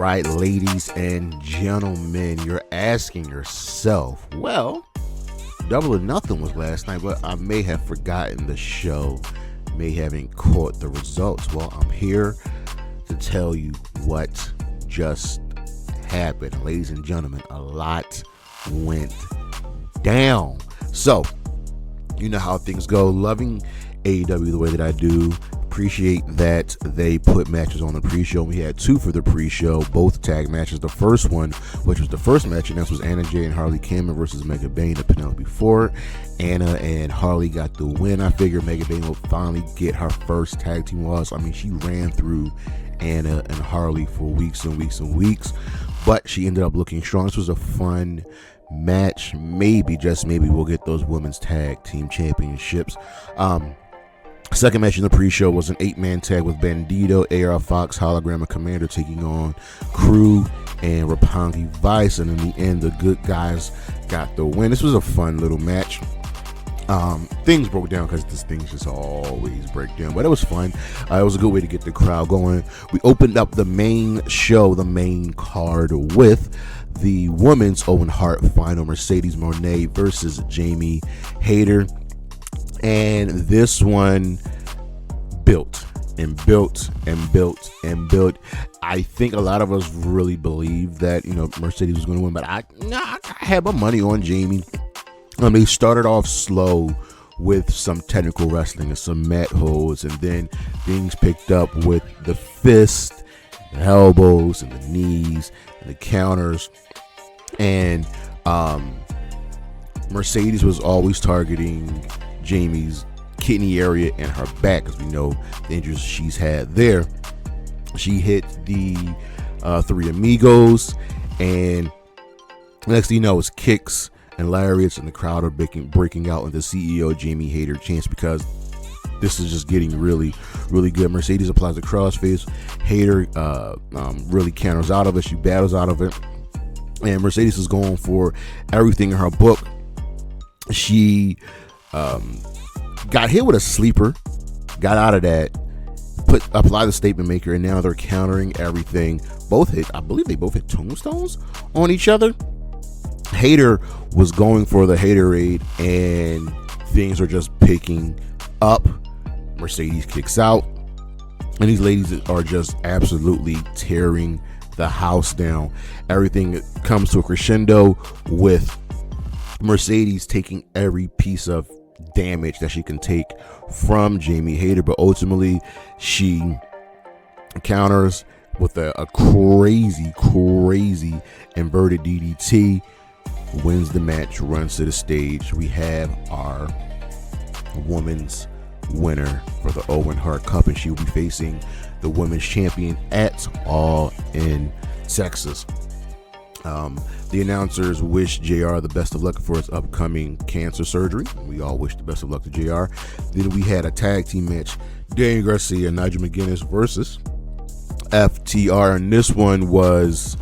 right, ladies and gentlemen, you're asking yourself, well, Double or Nothing was last night, but I may have forgotten the show, may haven't caught the results. Well, I'm here to tell you what just happened. Ladies and gentlemen, a lot went down. So, you know how things go. Loving AEW the way that I do. Appreciate that they put matches on the pre-show. We had two for the pre-show, both tag matches. The first one, which was the first match, and this was Anna Jay and Harley Cameron versus Mega Bayne and Penelope Ford. Anna and Harley got the win. I figured Mega Bayne would finally get her first tag team loss. I mean, she ran through Anna and Harley for weeks and weeks and weeks, but she ended up looking strong. This was a fun match. Maybe, just maybe, we'll get those women's tag team championships. Second match in the pre-show was an 8-man tag with Bandido, Aire, Fox, Hologram, and Commander taking on Crew and Roppongi Vice, and in the end, the good guys got the win. This was a fun little match. Things broke down because this things just always break down, but it was fun. It was a good way to get the crowd going. We opened up the main show, the main card, with the women's Owen Hart final, Mercedes Mone versus Jamie Hayter. And this one built and built and built and built. I think a lot of us really believed that, Mercedes was going to win, but I had my money on Jamie. They started off slow with some technical wrestling and some mat holds, and then things picked up with the fist, the elbows, and the knees, and the counters. And Mercedes was always targeting Jamie's kidney area and her back, because we know the injuries she's had there. She hit the three amigos, and next thing you know, it's kicks and lariats, and the crowd are breaking out into CEO Jamie Hayter chants, because this is just getting really, really good. Mercedes applies the crossface. Hayter really counters out of it. She battles out of it, and Mercedes is going for everything in her book. She got hit with a sleeper, got out of that, applied the statement maker, and now they're countering everything. I believe they both hit tombstones on each other. Hayter was going for the Haterade, and things are just picking up. Mercedes kicks out, and these ladies are just absolutely tearing the house down. Everything comes to a crescendo with Mercedes taking every piece of damage that she can take from Jamie Hayter, but ultimately she counters with a crazy inverted DDT, wins the match, runs to the stage. We have our women's winner for the Owen Hart Cup, and she will be facing the women's champion at All in Texas. The announcers wish JR the best of luck for his upcoming cancer surgery. We all wish the best of luck to JR. Then we had a tag team match, Daniel Garcia and Nigel McGuinness versus FTR, and this one was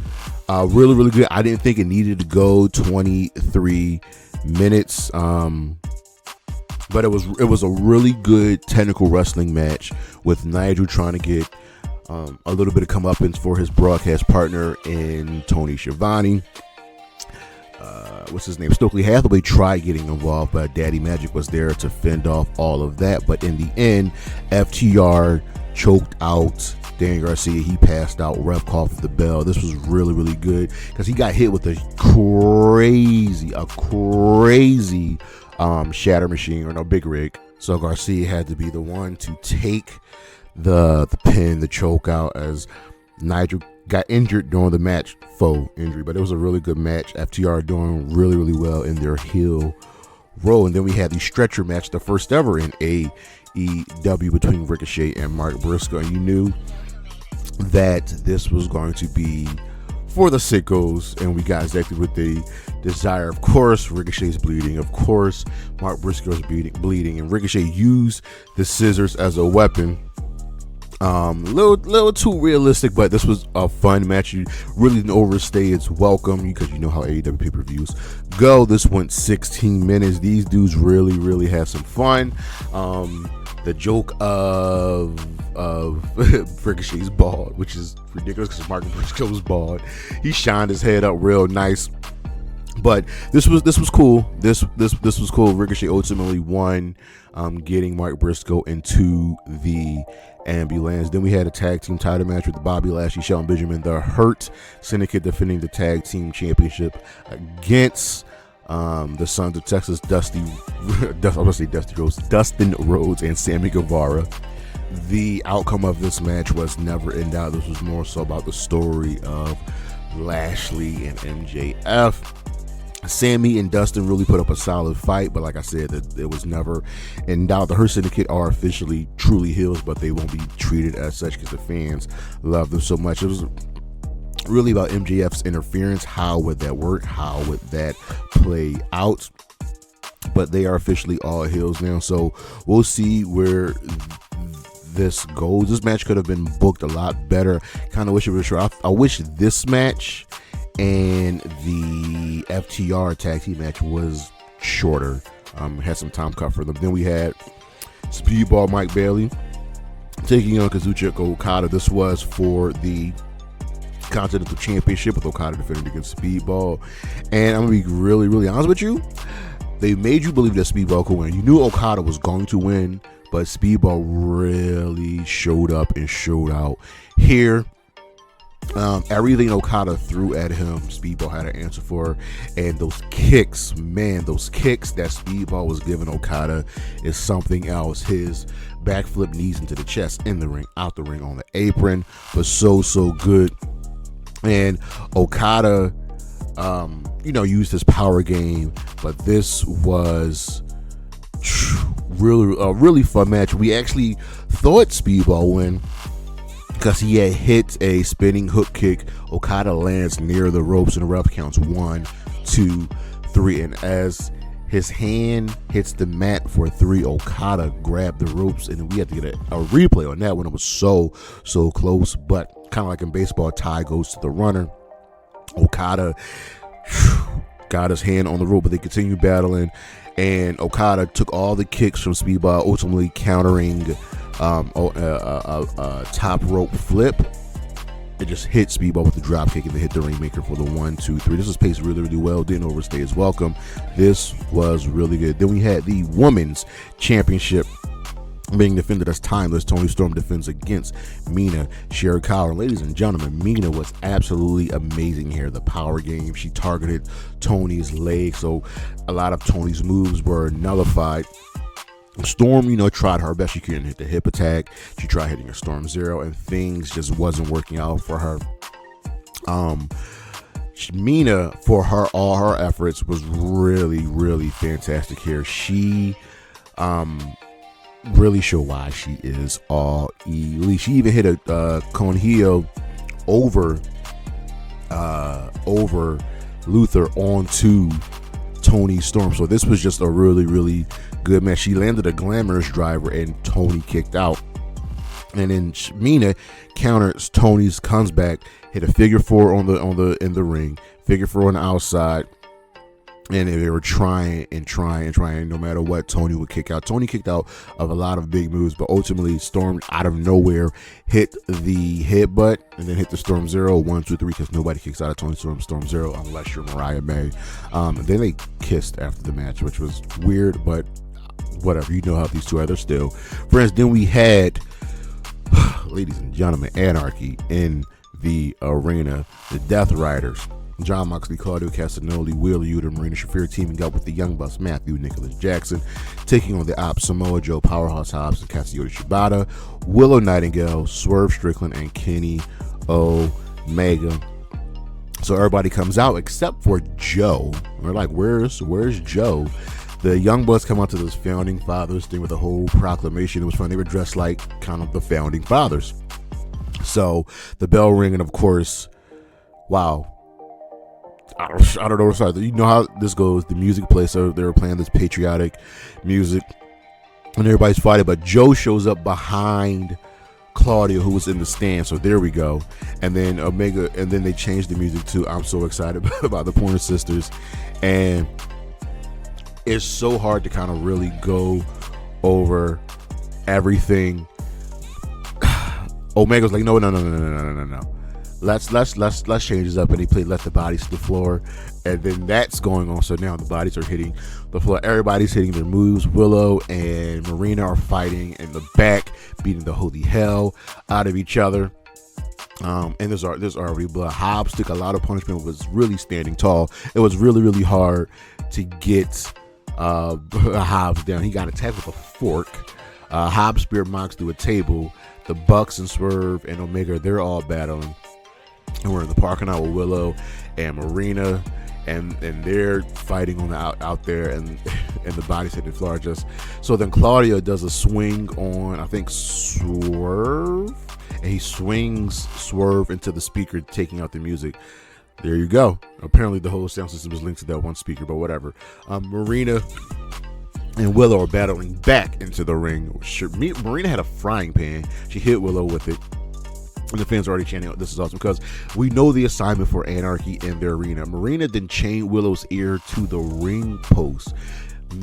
really, really good. I didn't think it needed to go 23 minutes, but it was a really good technical wrestling match with Nigel trying to get a little bit of comeuppance for his broadcast partner in Tony Schiavone. What's his name? Stokely Hathaway tried getting involved, but Daddy Magic was there to fend off all of that. But in the end, FTR choked out Dan Garcia. He passed out. Ref called for the bell. This was really, really good because he got hit with a crazy shatter machine, or no, big rig. So Garcia had to be the one to take the pin, the choke out, as Nigel got injured during the match, faux injury, but it was a really good match. FTR doing really, really well in their heel role. And then we had the stretcher match, the first ever in AEW, between Ricochet and Mark Briscoe, and you knew that this was going to be for the sickos, and we got exactly what they desire. Of course, Ricochet's bleeding. Of course, Mark Briscoe's bleeding, and Ricochet used the scissors as a weapon. Little too realistic, but this was a fun match. You really didn't overstay its welcome, because you know how AEW pay-per-views go. This went 16 minutes. These dudes really, really had some fun. The joke of of Ricochet's bald, which is ridiculous because Mark Briscoe's bald. He shined his head up real nice. But this was cool. This was cool. Ricochet ultimately won, getting Mark Briscoe into the ambulance. Then we had a tag team title match with Bobby Lashley, Shelton Benjamin, the Hurt Syndicate defending the tag team championship against the Sons of Texas, Dustin Rhodes and Sammy Guevara. The outcome of this match was never in doubt. This was more so about the story of Lashley and MJF. Sammy and Dustin really put up a solid fight, but like I said, it was never in doubt. The Hurt Syndicate are officially truly heels, but they won't be treated as such because the fans love them so much. It was really about MJF's interference. How would that work? How would that play out? But they are officially all heels now, so we'll see where this goes. This match could have been booked a lot better. Kind of wish it was short. I wish this match and the FTR tag team match was shorter. Had some time cut for them. Then we had Speedball Mike Bailey taking on Kazuchika Okada. This was for the Continental Championship, with Okada defending against Speedball. And I'm gonna be really, really honest with you. They made you believe that Speedball could win. You knew Okada was going to win, but Speedball really showed up and showed out here. Everything Okada threw at him, Speedball had an answer for. And those kicks, man, those kicks that Speedball was giving Okada is something else. His backflip knees into the chest, in the ring, out the ring, on the apron, was so good. And Okada, used his power game, but this was really a really fun match. We actually thought Speedball win because he had hit a spinning hook kick. Okada lands near the ropes and the ref counts 1, 2, 3, and as his hand hits the mat for 3, Okada grabbed the ropes, and we had to get a replay on that one. It was so close, but kind of like in baseball, tie goes to the runner. Okada got his hand on the rope, but they continued battling, and Okada took all the kicks from Speedball, ultimately countering a top rope flip. It just hit Speedball with the drop kick and then hit the Rainmaker for the 1, 2, 3. This was paced really well. Didn't overstay his welcome. This was really good. Then we had the Women's Championship being defended as timeless. Toni Storm defends against Mina Shirakawa. Ladies and gentlemen, Mina was absolutely amazing here. The power game, she targeted Toni's leg, so a lot of Toni's moves were nullified. Storm, tried her best. She couldn't hit the hip attack. She tried hitting a Storm Zero, and things just wasn't working out for her. Mina, for all her efforts, was really fantastic here. She really showed why she is all elite. She even hit a Conheo over Luther onto Toni Storm. So this was just a really good match. She landed a glamorous driver and Toni kicked out. And then Mina counters Toni's, comes back, hit a figure 4 in the ring, figure 4 on the outside. And they were trying no matter what. Toni would kick out. Toni kicked out of a lot of big moves, but ultimately Storm out of nowhere hit the headbutt and then hit the Storm Zero 1, 2, 3, because nobody kicks out of Toni Storm Zero unless you're Mariah May. And then they kissed after the match, which was weird, but whatever. You know how these two are. They're still friends. Then we had, ladies and gentlemen, Anarchy in the arena. The Death Riders, John Moxley, Claudio Castagnoli, Wheeler Yuta, Marina Shafir teaming up with the Young Bucks, Matthew Nicholas Jackson, taking on the Opps, Samoa Joe, Powerhouse Hobbs, and Kazuchika Shibata, Willow Nightingale, Swerve Strickland, and Kenny Omega. So everybody comes out except for Joe. We're like, where's Joe? The Young Bucks come out to this Founding Fathers thing with a whole proclamation. It was fun. They were dressed like kind of the Founding Fathers. So the bell ring, and of course, wow. I don't know. Sorry, you know how this goes. The music plays, so they were playing this patriotic music, and everybody's fighting. But Joe shows up behind Claudio, who was in the stand. So there we go. And then Omega, and then they changed the music to "I'm So Excited" about the Pointer Sisters, and it's so hard to kind of really go over everything Omega's like, no. Let's change this up, and he let the bodies to the floor, and then that's going on. So now the bodies are hitting the floor. Everybody's hitting their moves. Willow and Marina are fighting in the back, beating the holy hell out of each other. And there's already blood. Hobbs took a lot of punishment, was really standing tall. It was really, really hard to get Hobbs down. He got attacked with a fork. Hobbs speared Mox through a table. The Bucks and Swerve and Omega, they're all battling. And we're in the parking lot with Willow and Marina, and they're fighting on the out there, and the bodies hit the floor. So then Claudia does a swing on, I think, Swerve, and he swings Swerve into the speaker, taking out the music. There you go. Apparently the whole sound system is linked to that one speaker, but whatever. Marina and Willow are battling back into the ring. Marina had a frying pan. She hit Willow with it. And the fans are already chanting, this is awesome, because we know the assignment for Anarchy in their arena. Marina then chained Willow's ear to the ring post.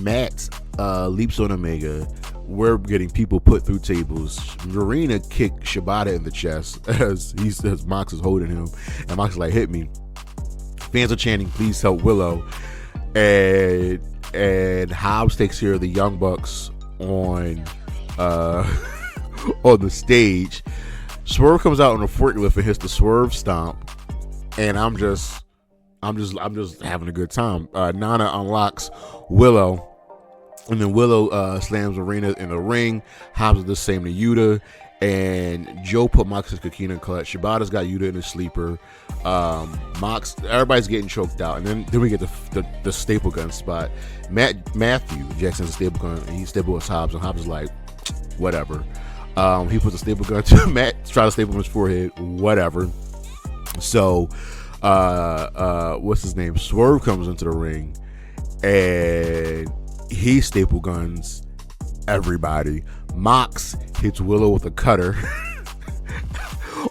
Matt leaps on Omega. We're getting people put through tables. Marina kicked Shibata in the chest as Mox is holding him. And Mox is like, hit me. Fans are chanting, please help Willow. And Hobbs takes care of the Young Bucks on the stage. Swerve comes out on a forklift and hits the Swerve stomp, and I'm just having a good time. Nana unlocks Willow, and then Willow slams Marina in the ring. Hobbs is the same to Yuta, and Joe put Mox's Kakina clutch. Shibata's got Yuta in his sleeper. Mox, everybody's getting choked out, and then we get the staple gun spot. Matthew Jackson's a staple gun, and he staple with Hobbs, and Hobbs is like, whatever. He puts a staple gun to Matt, try to staple him his forehead, whatever. So, what's his name? Swerve comes into the ring, and he staple guns everybody. Mox hits Willow with a cutter.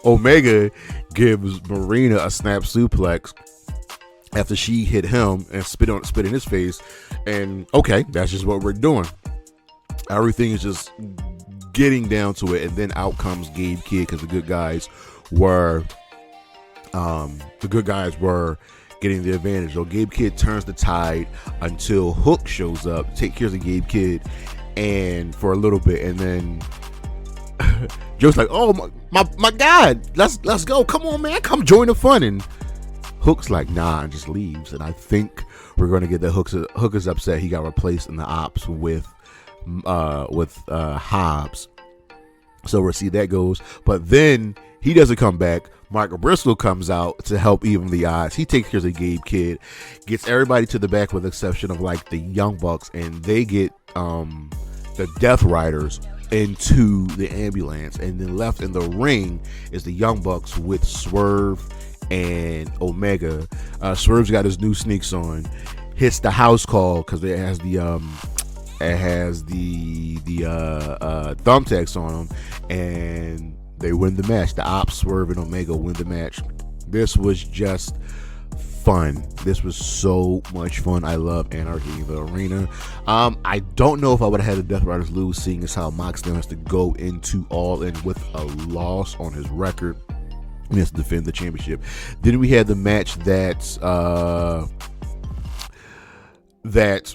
Omega gives Marina a snap suplex after she hit him and spit in his face. And okay, that's just what we're doing. Everything is just getting down to it, and then out comes Gabe Kidd, because the good guys were getting the advantage. So Gabe Kidd turns the tide until Hook shows up, take care of Gabe Kidd, and for a little bit, and then Joe's like, oh my God, let's go, come on man, come join the fun. And Hook's like, nah, and just leaves. And I think we're going to get that Hook is upset he got replaced in the Opps with Hobbs. So we'll see that goes. But then he doesn't come back. Michael Briscoe comes out to help even the odds. He takes care of the Gabe Kidd, gets everybody to the back with the exception of like the Young Bucks, and they get the Death Riders into the ambulance, and then left in the ring is the Young Bucks with Swerve and Omega. Swerve's got his new sneaks on, hits the house call because it has the thumbtacks on them, and they win the match. The Opps, Swerve, and Omega win the match. This was just fun. This was so much fun. I love Anarchy in the arena. I don't know if I would have had the Death Riders lose, seeing as how Mox now has to go into All In with a loss on his record. He has to defend the championship. Then we had the match that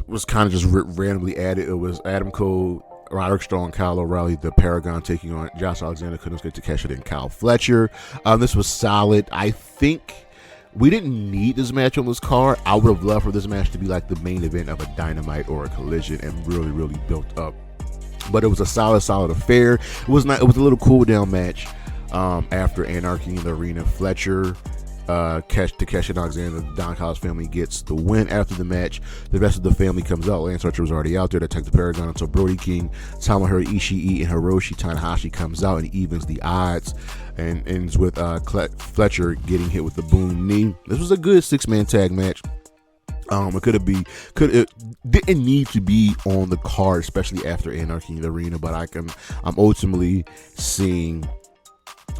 was kind of just randomly added. It was Adam Cole, Roderick Strong, Kyle O'Reilly, the Paragon taking on Josh Alexander, Konosuke Takeshita, and Kyle Fletcher. This was solid. I think we didn't need this match on this card. I would have loved for this match to be like the main event of a Dynamite or a Collision and really, really built up. But it was a solid affair. It was a little cool down match. After Anarchy in the arena, Fletcher, Takeshi and Alexander, the Don Callis family gets the win. After the match, the rest of the family comes out. Lance Archer was already out there to attack the Paragon until Brody King, Tomohiro Ishii, and Hiroshi Tanahashi comes out and evens the odds, and ends with Fletcher getting hit with the boom knee. This was a good 6-man tag match. It didn't need to be on the card, especially after Anarchy in the arena, but I'm ultimately seeing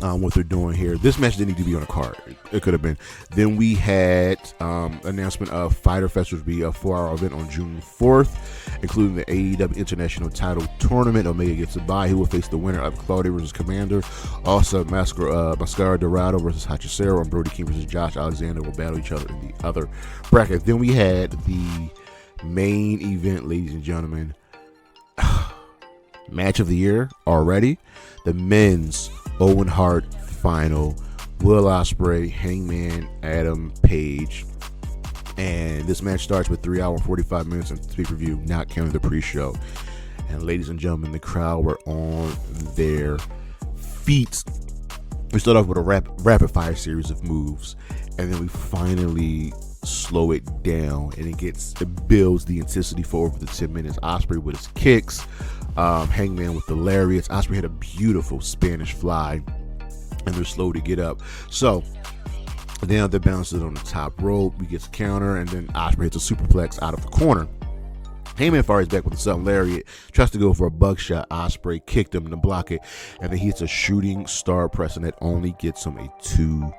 what they're doing here. This match didn't need to be on a card. It could have been. Then we had announcement of Fyter Fest, which would be a 4-hour event on June 4th, including the AEW International Title Tournament. Omega gets a bye. He will face the winner of Claudia versus Commander. Also, Mascara Dorado versus Hachicero, and Brody King versus Josh Alexander will battle each other in the other bracket. Then we had the main event, ladies and gentlemen. Match of the year already. The men's Owen Hart final. Will Ospreay, Hangman Adam Page. And this match starts with 3 hours and 45 minutes of pay-per-view, not counting the pre-show. And ladies and gentlemen, the crowd were on their feet. We start off with a rapid fire series of moves, and then we finally slow it down, and it builds the intensity for over the 10 minutes. Ospreay with his kicks, Hangman with the lariats. Ospreay had a beautiful Spanish fly, and they're slow to get up. So now they're bounced on the top rope. We get a counter, and then Ospreay hits a superplex out of the corner. Hangman fires back with a southern lariat, tries to go for a buckshot. Ospreay kicked him to block it, and then he hits a shooting star press, and that only gets him a 2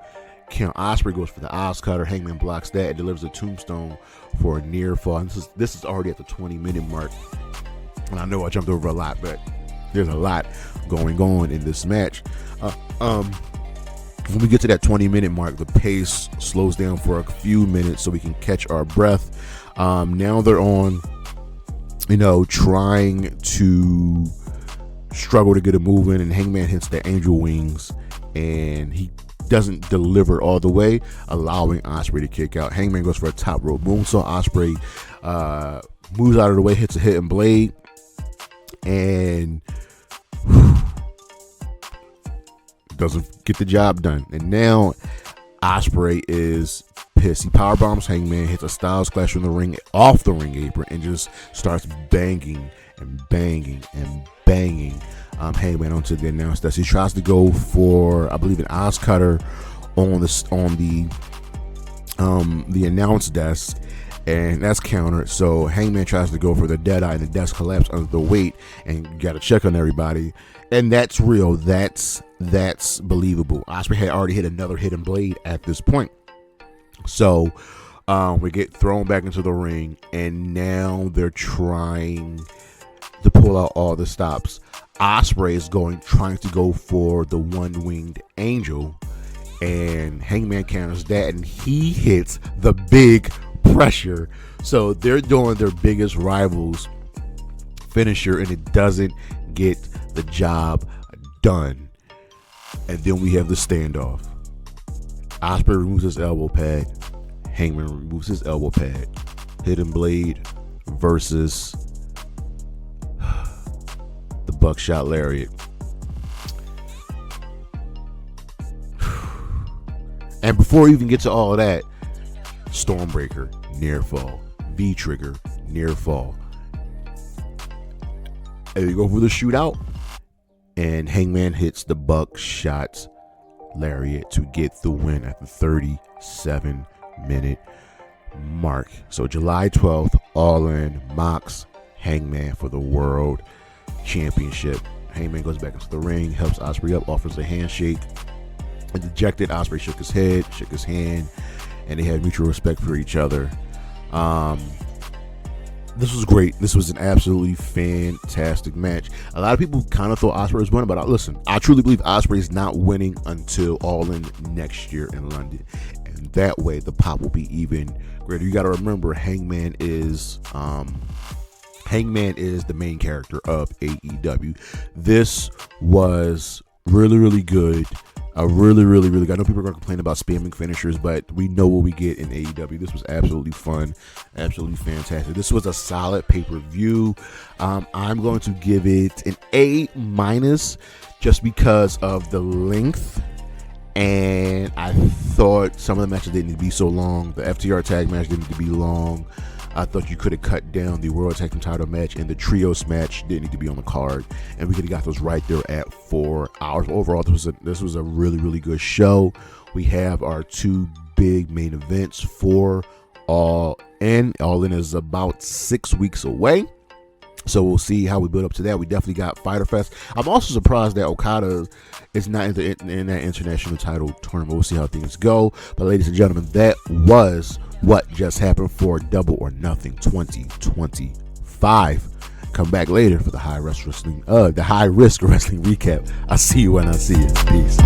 count. Ospreay goes for the Oz cutter. Hangman blocks that and delivers a tombstone for a near fall. And this is already at the 20-minute mark. And I know I jumped over a lot, but there's a lot going on in this match. When we get to that 20-minute mark, the pace slows down for a few minutes so we can catch our breath. Now they're on, trying to struggle to get a move in, and Hangman hits the angel wings, and he doesn't deliver all the way, allowing Ospreay to kick out. Hangman goes for a top rope moonsault. Ospreay moves out of the way, hits a hidden blade, and doesn't get the job done. And now Ospreay is pissed. He powerbombs Hangman, hits a Styles Clash from the ring, off the ring apron, and just starts banging and banging and banging Hangman onto the announce desk. He tries to go for, I believe, an Oz cutter on the announce desk, and that's countered. So Hangman tries to go for the Deadeye, and the desk collapses under the weight, and you got to check on everybody. And that's real. That's believable. Ospreay had already hit another hidden blade at this point. So we get thrown back into the ring, and now they're trying to pull out all the stops. Ospreay is trying to go for the one-winged angel, and Hangman counters that, and he hits the big pressure. So they're doing their biggest rivals finisher, and it doesn't get the job done. And then we have the standoff. Ospreay removes his elbow pad. Hangman removes his elbow pad. Hidden blade versus the buckshot lariat. And before we even get to all of that, Stormbreaker, near fall. V-trigger, near fall. And we go for the shootout, and Hangman hits the buckshot lariat to get the win at the 37-minute mark. So July 12th, All In, Mox, Hangman for the World Championship. Hangman goes back into the ring, helps Ospreay up, offers a handshake. A dejected Ospreay shook his hand, and they had mutual respect for each other. This was great. This was an absolutely fantastic match. A lot of people kind of thought Ospreay was winning, but listen, I truly believe Ospreay is not winning until All In next year in London, and that way the pop will be even greater. You got to remember, Hangman is the main character of AEW. This was really, really good. Really good. I know people are going to complain about spamming finishers, but we know what we get in AEW. This was absolutely fun, absolutely fantastic. This was a solid pay-per-view. I'm going to give it an A- just because of the length, and I thought some of the matches didn't need to be so long. The FTR tag match didn't need to be long. I thought you could have cut down the World Tag Team title match, and the Trios match didn't need to be on the card, and we could have got those right there at 4 hours. Overall, this was a really, really good show. We have our 2 big main events for All In. All In is about 6 weeks away. So we'll see how we build up to that. We definitely got Fyter Fest. I'm also surprised that Okada is not in that international title tournament. We'll see how things go. But ladies and gentlemen, that was what just happened for Double or Nothing 2025. Come back later for the high risk wrestling recap. I'll see you when I see you. Peace.